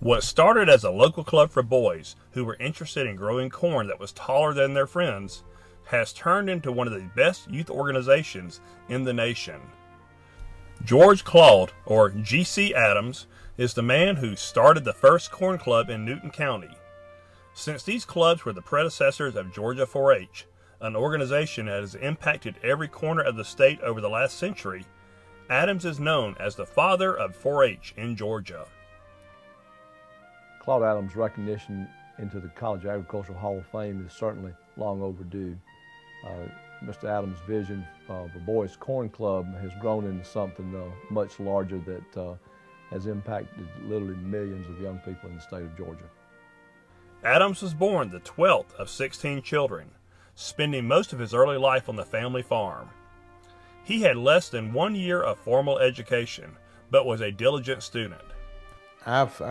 What started as a local club for boys who were interested in growing corn that was taller than their friends has turned into one of the best youth organizations in the nation. George Claud, or G.C. Adams, is the man who started the first corn club in Newton County. Since these clubs were the predecessors of Georgia 4-H, an organization that has impacted every corner of the state over the last century, Adams is known as the father of 4-H in Georgia. Claud Adams' recognition into the College Agricultural Hall of Fame is certainly long overdue. Mr. Adams' vision of the Boys Corn Club has grown into something much larger that has impacted literally millions of young people in the state of Georgia. Adams was born the 12th of 16 children, spending most of his early life on the family farm. He had less than 1 year of formal education, but was a diligent student. I've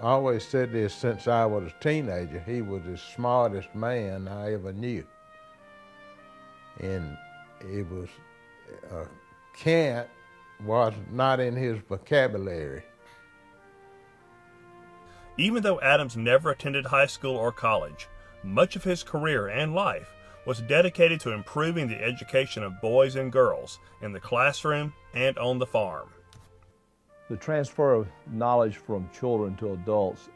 always said this since I was a teenager. He was the smartest man I ever knew. And it was, can't was not in his vocabulary. Even though Adams never attended high school or college, much of his career and life was dedicated to improving the education of boys and girls in the classroom and on the farm. The transfer of knowledge from children to adults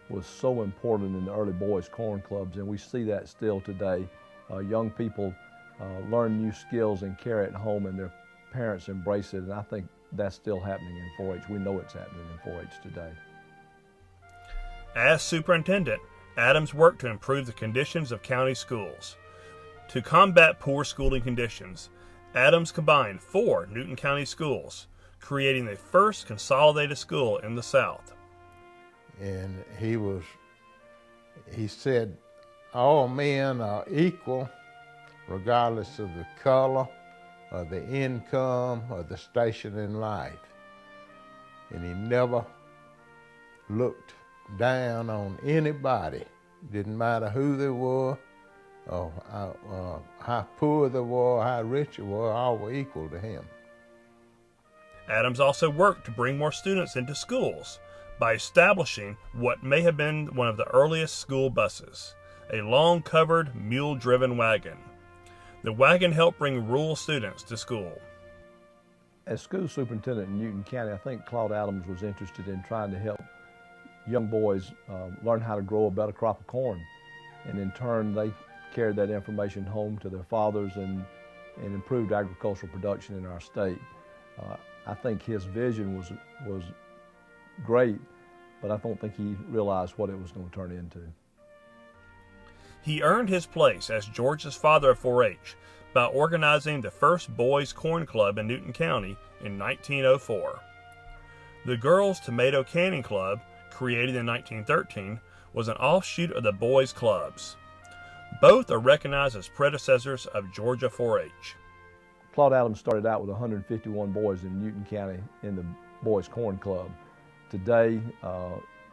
was so important in the early boys' corn clubs, and we see that still today. Young people learn new skills and carry it home, and their parents embrace it, and I think that's still happening in 4-H. We know it's happening in 4-H today. As superintendent, Adams worked to improve the conditions of county schools. To combat poor schooling conditions, Adams combined 4 Newton County schools, creating the first consolidated school in the South. And he said, all men are equal regardless of the color or the income or the station in life. And he never looked down on anybody. Didn't matter who they were or how poor they were, how rich they were, all were equal to him. Adams also worked to bring more students into schools by establishing what may have been one of the earliest school buses, a long-covered, mule-driven wagon. The wagon helped bring rural students to school. As school superintendent in Newton County, I think Claud Adams was interested in trying to help young boys learn how to grow a better crop of corn. And in turn, they carried that information home to their fathers and improved agricultural production in our state. I think his vision was great, but I don't think he realized what it was going to turn into. He earned his place as Georgia's father of 4-H by organizing the first Boys Corn Club in Newton County in 1904. The Girls Tomato Canning Club, created in 1913, was an offshoot of the Boys Clubs. Both are recognized as predecessors of Georgia 4-H. Claud Adams started out with 151 boys in Newton County in the Boys Corn Club. Today,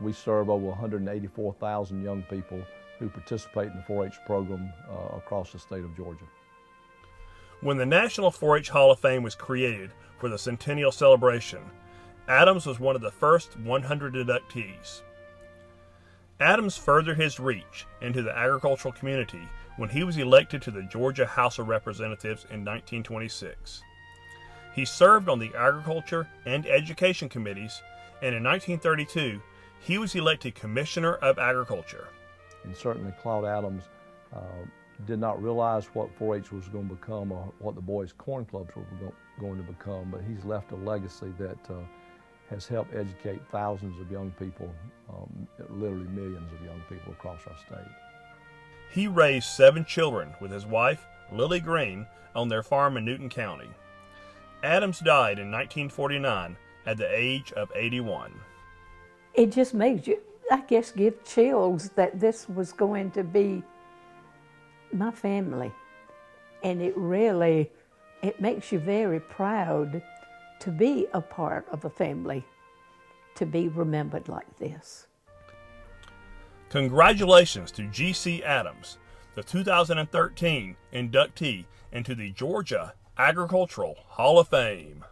we serve over 184,000 young people who participate in the 4-H program across the state of Georgia. When the National 4-H Hall of Fame was created for the centennial celebration, Adams was one of the first 100 inductees. Adams furthered his reach into the agricultural community when he was elected to the Georgia House of Representatives in 1926. He served on the Agriculture and Education Committees, and in 1932, he was elected Commissioner of Agriculture. And certainly Claud Adams did not realize what 4-H was going to become or what the Boys Corn Clubs were going to become, but he's left a legacy that has helped educate thousands of young people, literally millions of young people across our state. He raised 7 children with his wife, Lily Green, on their farm in Newton County. Adams died in 1949 at the age of 81. It just made you, I guess, give chills that this was going to be my family. And it makes you very proud to be a part of a family, to be remembered like this. Congratulations to G.C. Adams, the 2013 inductee into the Georgia Agricultural Hall of Fame.